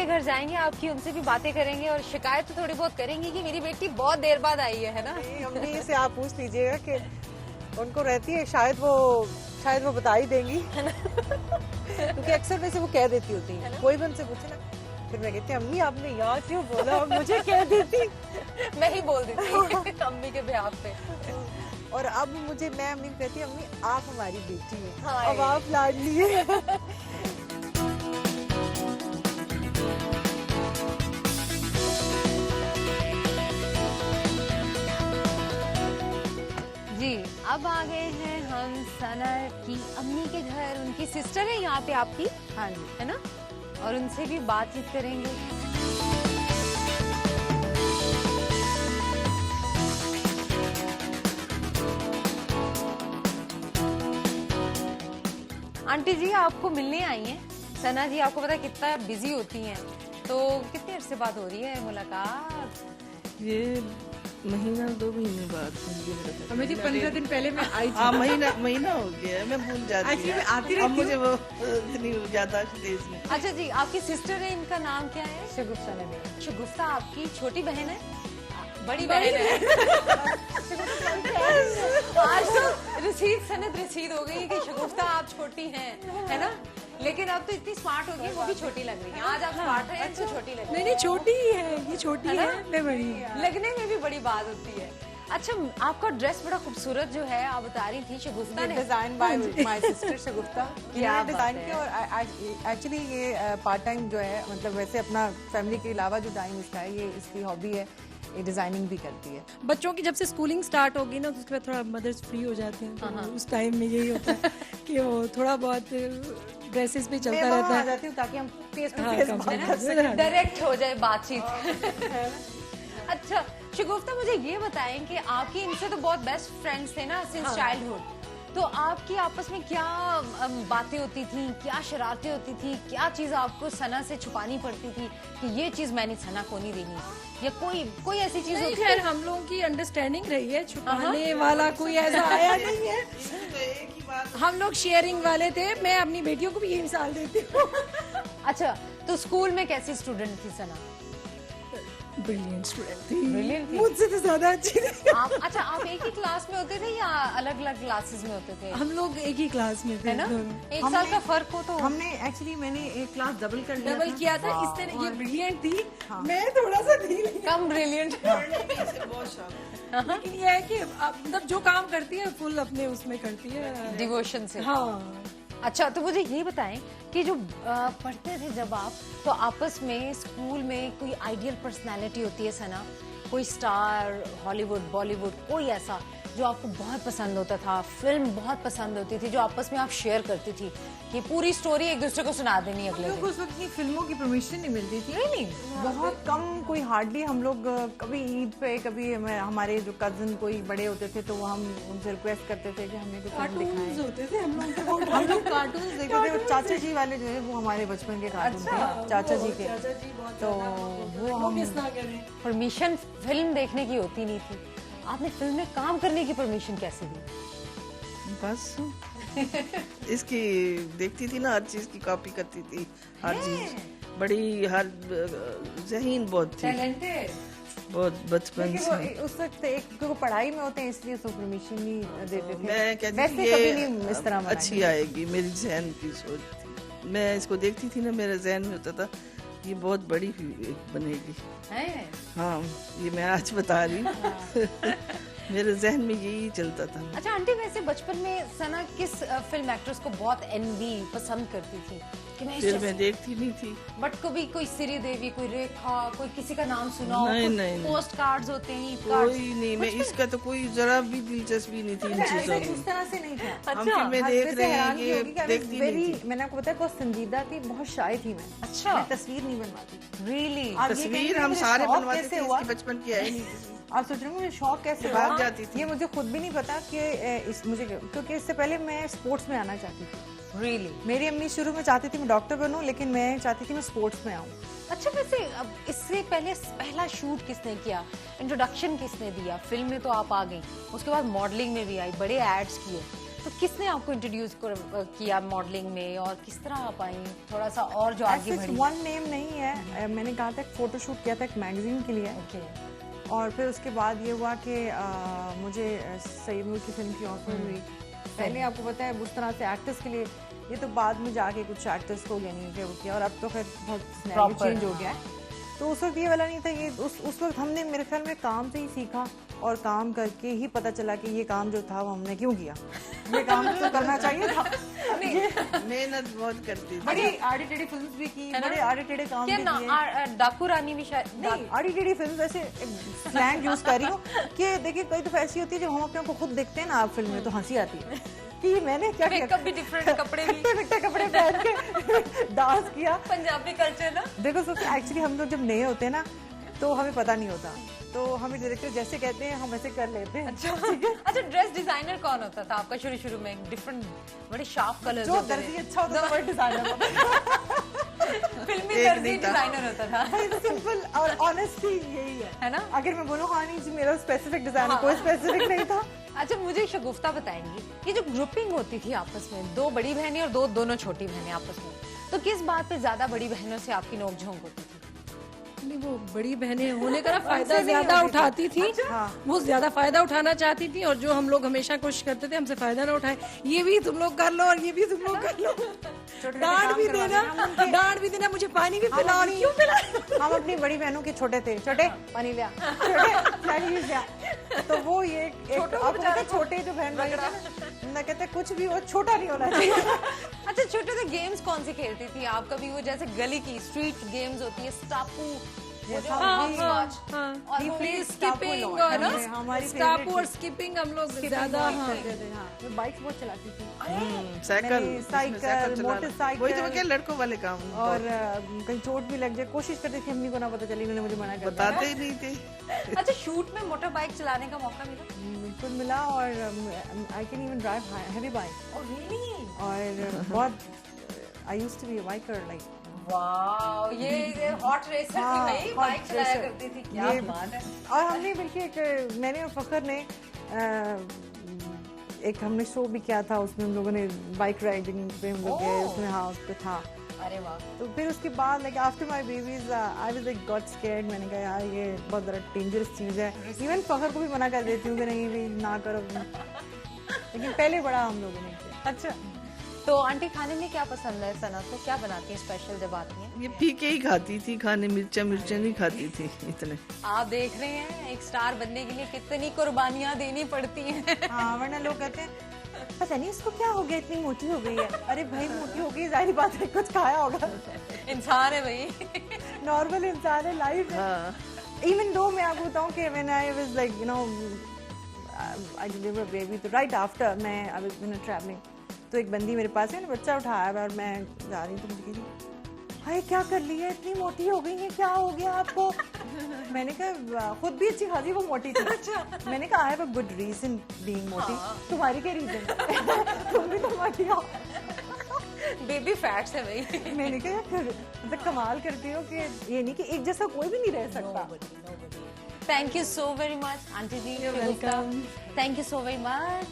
घर जाएंगे, आपकी उनसे भी बातें करेंगे और शिकायत तो थोड़ी बहुत करेंगी कि मेरी बेटी बहुत देर बाद आई है ना? अम्मी से आप पूछ लीजिएगा कि उनको रहती है, शायद वो बता ही देंगी क्योंकि अक्सर वैसे वो कह देती होती है, कोई भी उनसे पूछे ना, फिर मैं कहती अम्मी आपने याद क्यों बोला, मुझे कह देती मैं ही बोल देती अम्मी के बिहाफ पे। और अब मैं अम्मी को कहती अम्मी आप हमारी बेटी हैं, हाँ, अब आप लाडली है। जी, अब आ गए हैं हम सना की अम्मी के घर। उनकी सिस्टर है यहाँ पे आपकी, हाँ जी, है ना? और उनसे भी बातचीत करेंगे। आंटी जी आपको मिलने आई हैं। सना जी आपको पता है कितना बिजी होती हैं, तो कितने अरसे बाद हो रही है मुलाकात? ये महीना 2 महीने बाद हमें जी 15 दिन पहले मैं आई थी। हाँ, महीना हो गया, मैं भूल जाती हूँ। आती अब रहती मुझे वो इतनी ज्यादा तेज नहीं। अच्छा जी, आपकी सिस्टर है, इनका नाम क्या है? शगुफ्ता नबी। शगुफ्ता आपकी छोटी बहन है? बड़ी बहन है। आज तो रसीद हो गई कि शगुफ्ता आप छोटी हैं, है ना? लेकिन अब तो इतनी स्मार्ट हो गई, वो भी छोटी लग रही है। आज आप स्मार्ट हैं, इनको छोटी लग रही है। नहीं छोटी ही है, ये छोटी है, मैं बड़ी। लगने में भी बड़ी बात होती है। अच्छा, आपका ड्रेस बड़ा खूबसूरत जो है, आप बता रही थी शगुफ्ता ने डिजाइन बाय माय सिस्टर शगुफ्ता क्या डिजाइन बात किया। और एक्चुअली ये पार्ट टाइम जो है, मतलब वैसे अपना फैमिली के अलावा जो टाइम इसका है, ये इसकी हॉबी है, ये डिजाइनिंग भी करती है। बच्चों की जब से स्कूलिंग स्टार्ट होगी ना, तो उसके बाद थोड़ा मदर्स फ्री हो जाते हैं, तो उस टाइम में यही होता है कि वो थोड़ा बहुत ड्रेसेस पे चलता रहता आ है। जाती हूँ ताकि हम फेस टू हाँ, फेस कम बात से कर कम। सकें। डायरेक्ट हो जाए बातचीत। अच्छा शगुफ्ता, मुझे ये बताएं कि आपकी इनसे तो बहुत बेस्ट फ्रेंड्स थे ना सिंस चाइल्डहुड, तो आपकी आपस में क्या बातें होती थी, क्या शरारतें होती थी, क्या चीज आपको सना से छुपानी पड़ती थी कि ये चीज मैंने सना को नहीं देनी, या कोई ऐसी चीज नहीं, होती खैर है? हम लोगों की अंडरस्टैंडिंग रही है, छुपाने वाला कोई ऐसा आया नहीं है। हम लोग शेयरिंग वाले थे। मैं अपनी बेटियों को भी यही मिसाल देती हूँ। अच्छा, तो स्कूल में कैसी स्टूडेंट थी सना? ब्रिलियंट स्टूडेंट Brilliant थी, थी। मुझसे तो ज्यादा अच्छी थी। अच्छा, आप एक ही क्लास में होते थे या अलग अलग क्लासेस में होते थे? हम लोग एक ही क्लास में थे, है ना? दोनों। एक साल का फर्क हो तो हमने एक्चुअली मैंने एक क्लास डबल कर लिया डबल था। किया था। इस तरह ये ब्रिलियंट थी, मैं थोड़ा सा थी, कम ब्रिलियंट। लेकिन ये है कि मतलब जो काम करती है फुल अपने उसमें करती है, डिवोशन से। हाँ। अच्छा, तो मुझे ये बताएं कि जो पढ़ते थे जब आप, तो आपस में स्कूल में कोई आइडियल पर्सनालिटी होती है सना, कोई स्टार, हॉलीवुड, बॉलीवुड, कोई ऐसा जो आपको बहुत पसंद होता था, फिल्म बहुत पसंद होती थी, जो आपस में आप शेयर करती थी कि पूरी स्टोरी एक दूसरे को सुना देनी अगले लोग दिन? उस वक्त इतनी फिल्मों की परमिशन नहीं मिलती थी। Really? बहुत कम, कोई हार्डली। हम लोग कभी ईद पे, कभी हमारे जो कजन कोई बड़े होते थे, तो वो हम उनसे रिक्वेस्ट करते थे कि हमें कुछ फिल्म कार्टून्स दिखाएं। होते थे हम लोग के। हम लोग कार्टून देखते थे। और चाचा जी वाले जो है वो हमारे बचपन के कार्टून थे, चाचा जी के। चाचा जी बहुत तो ज्यादा वो हम मिस ना करें। परमिशन फिल्म देखने की होती नहीं थी, आपने फिल्म में काम करने की परमिशन कैसे दी? बस इसकी देखती थी ना, हर चीज की कॉपी करती थी, हर चीज बड़ी, हर ज़हीन बहुत थी, टैलेंटेड। बहुत बचपन लेकिन से। वो उस वक्त एक क्योंकि पढ़ाई में होते हैं, इसलिए तो परमिशन नहीं देते थे। मैं कहती वैसे थी कभी नहीं इस तरह ये अच्छी आएगी, मेरी जहन की सोच थी। मैं इसको देखती थी ना, मेरे जहन में होता था ये बहुत बड़ी बनेगी। हाँ, ये मैं आज बता रही हूँ। मेरे जहन में यही चलता था। अच्छा आंटी, वैसे बचपन में सना किस फिल्म एक्ट्रेस को बहुत एनवी पसंद करती थी कि मैं फिर मैं देखती नहीं थी। बट कभी कोई श्री देवी, कोई रेखा, कोई किसी का नाम सुना हो? नहीं, कुछ नहीं, नहीं। पोस्ट कार्ड्स होते हैं, कोई नहीं, मैं इसका तो कोई जरा भी दिलचस्पी नहीं थी इन चीजों में। इस तरह से नहीं था। हम फिल्में देख रहे हैं, ये देखती नहीं वेरी, थी। मैंने आपको बताया बहुत संजीदा थी, बहुत शाय थी मैं। अच्छा। मैं तस्वीर नहीं बनवाती। रियली? आप ये तस्वीर कहेंगे हम मुझे सारे शौक बनवाते कैसे थे, हुआ? इसकी बचपन की है ही नहीं। आप सोच रहे हो मुझे शौक कैसे भाग हुआ? जाती थी। ये मुझे खुद भी नहीं पता कि मुझे, क्योंकि इससे पहले मैं स्पोर्ट्स में आना चाहती थी। रियली? मेरी अम्मी शुरू में चाहती थी मैं डॉक्टर बनूं, लेकिन मैं चाहती थी मैं स्पोर्ट्स में आऊं। अच्छा, वैसे अब इससे पहले पहला शूट किसने किया, इंट्रोडक्शन किसने दिया? फिल्म में तो आप आ गई, उसके बाद मॉडलिंग में भी आई, बड़े एड्स किए, तो किसने आपको इंट्रोड्यूस किया मॉडलिंग में और किस तरह आप आई? थोड़ा सा और जो आगे बढ़ी। वन नेम नहीं है, मैंने कहा था फोटोशूट किया था एक मैगजीन के लिए। और फिर उसके बाद ये हुआ कि मुझे सईद नूर की फिल्म की ऑफर हुई। पहले आपको पता है उस तरह से एक्टर्स के लिए, ये तो बाद में जाके कुछ एक्टर्स को यानी कि वो किया, और अब तो खैर बहुत चेंज हो गया है। तो उस वक्त ये वाला नहीं था। ये उस वक्त हमने मेरे ख्याल में काम से ही सीखा, और काम करके ही पता चला कि ये काम जो था वो हमने क्यों किया। ये काम तो करना चाहिए था। मेहनत बहुत करती थी, बड़ी आड़ी टेढ़ी फिल्म भी की, बड़े आड़े टेढ़े काम भी किए। डाकू रानी भी शायद नहीं, आड़ी टेढ़ी फिल्म ऐसे स्लैंग यूज कर रही हूँ कि देखिए कई दफा ऐसी होती है जब हम अपने को खुद देखते हैं ना आप फिल्म में, तो हंसी आती है कि मैंने क्या किया। मेकअप भी डिफरेंट, कपड़े भी कपड़े पहन के डांस किया। पंजाबी कल्चर ना। देखो एक्चुअली हम लोग जब नए होते हैं ना तो हमें पता नहीं होता, तो हमें डायरेक्टर जैसे कहते हैं हम वैसे कर लेते हैं। अच्छा, ड्रेस डिजाइनर कौन होता था आपका शुरू में? डिफरेंट बड़े शार्प कलर्स जो दर्जी अच्छा होता था वो डिजाइनर फिल्मी दर्जी डिजाइनर होता था। सिंपल और ऑनेस्टी यही है ना। अगर मैं बोलूँ हाँ नहीं जी मेरा स्पेसिफिक डिजाइनर कोई स्पेसिफिक नहीं था। अच्छा, मुझे शगुफ्ता बताएंगी, ये जो ग्रुपिंग होती थी आपस में, दो बड़ी बहनें और दोनों छोटी बहनें आपस में, तो किस बात पे ज्यादा बड़ी बहनों से आपकी नोकझोंक होती थी? नहीं, वो बड़ी बहनें होने का ना फायदा ज्यादा उठाती थी। वो ज्यादा फायदा उठाना चाहती थी, और जो हम लोग हमेशा कोशिश करते थे हमसे फायदा ना उठाए, ये भी तुम लोग कर लो और ये भी तुम लोग कर लो। डांट भी देना, मुझे पानी भी पिलाओ, क्यों पिला। हम अपनी बड़ी बहनों के छोटे थे, छोटे पानी लिया, छोटे तो वो ये छोटे जो बहन मैं कहते कुछ भी वो छोटा नहीं होना चाहिए। अच्छा, छोटे से गेम्स कौन सी खेलती थी आप? कभी वो जैसे गली की स्ट्रीट गेम्स होती है, स्टापू, स्किपिंग और स्टापू और स्किपिंग हम लोग ज्यादा बाइक बहुत चलाती थी, साइकिल मोटरसाइकिल, वही तो क्या लड़कों वाले काम। और कहीं चोट भी लग जाए कोशिश करती थी, अम्मी को ना पता चली, उन्होंने मुझे मना कर दिया, बताते ही नहीं थे। अच्छा, शूट में मोटर बाइक चलाने का मौका मिला? बिल्कुल मिला, और I can even drive heavy bike. और बहुत I used to be a biker like. Wow, ये हॉट रेसर थी भाई, बाइक चलाया करती थी, क्या बात है। और हमने बल्कि मैंने और फखर ने एक हमने शो भी किया था, उसमें हम लोगों ने बाइक राइडिंग पे हम लोग गए, उसमें हाँ उस पे था। अरे वाह। तो फिर उसके बाद like after my babies I was like got scared. मैंने कहा यार ये बहुत ज़्यादा डेंजरस चीज़ है। इवन फखर को भी मना कर देती हूँ कि नहीं भी ना करो, लेकिन पहले बड़ा हम लोगों ने किया। अच्छा, तो आंटी खाने में क्या पसंद है सना को? क्या बनाती है स्पेशल जब आती हैं? ये फीके ही खाती थी खाने, मिर्चा नहीं खाती थी इतने। आप देख रहे हैं एक स्टार बनने के लिए कितनी कुर्बानियां देनी पड़ती हैं। हाँ, वरना लोग कहते हैं पता नहीं इसको क्या हो गया, इतनी मोटी हो गई है। अरे भाई मोटी हो गई, जाहिर बात है कुछ खाया होगा। इंसान है भाई, नॉर्मल इंसान है, लाइफ है। इवन दो मैं आपको बताऊँ कि when I was like you know I deliver baby, तो राइट आफ्टर मैं आई वाज ट्रैवलिंग, तो एक बंदी मेरे पास है ना, बच्चा उठाया और मैं जा रही थी, मुझे कह रही हाय क्या कर लिया, इतनी मोटी हो गई है, क्या हो गया आपको? मैंने कहा खुद भी अच्छी खासी वो मोटी थी। मैंने कहा I have a good reason being मोटी। तुम्हारी क्या रीजन? तुम भी तो मोटी हो। बेबी फैट्स है भाई। मैंने कहा मतलब कमाल करती हो कि ये नहीं कि एक जैसा कोई भी नहीं रह सकता। Thank you so very much aunty ji, welcome. Thank you so very much.